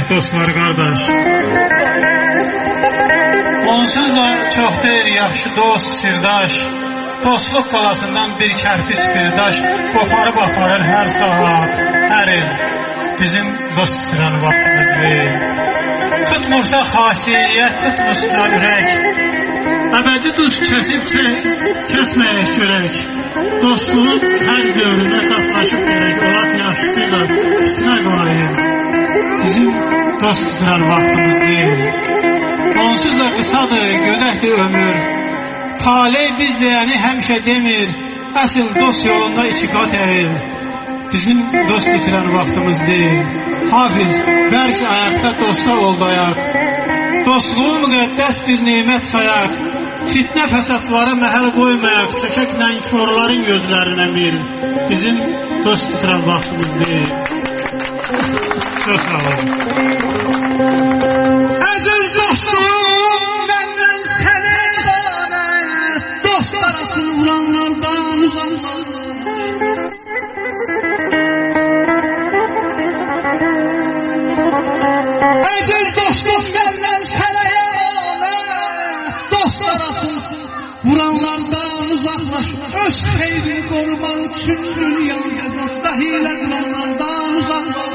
Dostlar, qardaş, onsuz da çox deyir yaxşı dost, sirdaş, dostluq qalasından bir kərpiç bir daş qoparıb aparır hər saat, hər il. Bizim dost itirən vaxtımız deyil. Tutmursa xasiyyət, tutmursa ürək, əbədi duş kəsib kəsməyək görək. Dostluğun hər dövrünə qatlaşıb görək, olaq yaxşısıyla pisinə qalayım. Bizim dost tuturan vaxtımız deyil. Onsuz da qısadır, gödəkdir ömür. Taley biz deyəni həmişə demir, əsl dost yolunda iki qat əyir. Bizim dost tuturan vaxtımız deyil. Hafiz, bəlkə ayaqda dosta ol dayaq. Dostluğu müqəddəs bir nimət sayaq. Fitnə fəsadlara məhəl qoymayaq, çəkək nənkorların gözlərinə bir. Bizim dost tuturan vaxtımız deyil. Çok sağ olun. Aziz dostum, benden seni bana, dost arasını vuranlardan uzaklar. Aziz dostum, benden seni bana, dost arasını vuranlardan uzaklaş. Öz xeyrini korumak için dünyada dosta hile duranlardan uzaklaş.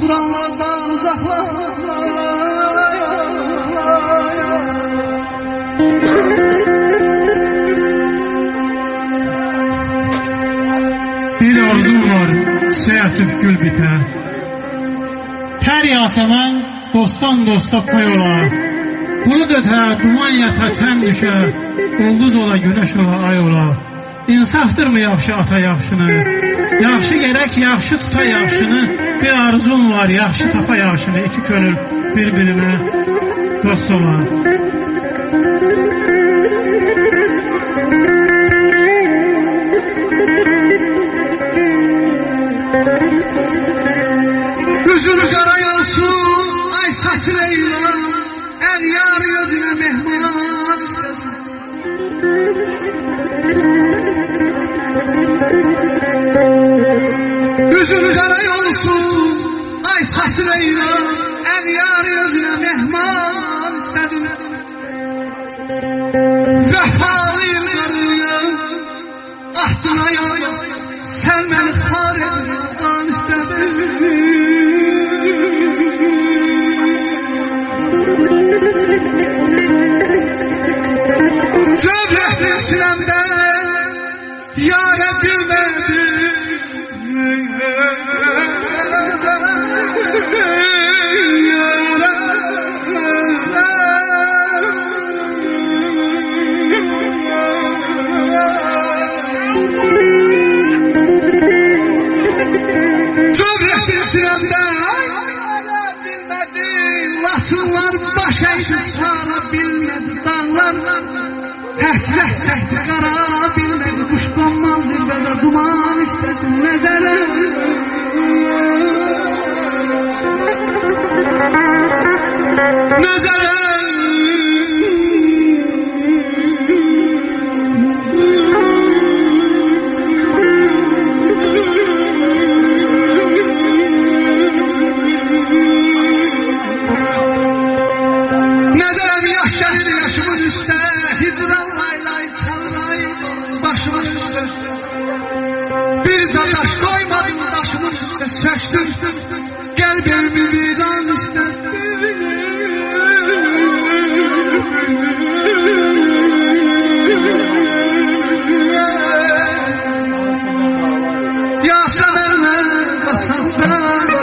Duranlardan uzaklar. Bir arzum var, seyahatip gül biter. Ter yasaman, dostdan dosta pay ola. Bulut öter, duman yata, çəm düşə. Ulduz ola, güneş ola, ay ola. İnsafdır mı yaxşı ata yaxşını? Yaxşı gerek, yaxşı tuta yaxşını. Bir arzum var, yaxşı tapa yaxşını. İki könül birbirine dost ola. Yüzünü karayaz karay olsun, ay saçın eylan, el yar özüne mehman istedim. Vefalıyım karıya, ahdına yan, sen beni xar edin istedim. Cöbretin sinemde yâre bilmedim. Cöbretin sinemde yâre bilmedim. Lasınlar baş eğdi sara bilmedi dağlar. Həsrət çəkdi qara bilmədi, quş qonmaz zirvədə duman istəsin nəzərə. Nəzərə. Nəzərəm yaş gəlir yaşımın üstə. Hicran laylay çalray başımın üstə. Bir de taş koymadım başımın üstə. Söktüm qəlbimi viran istə. Yasemen'e basandan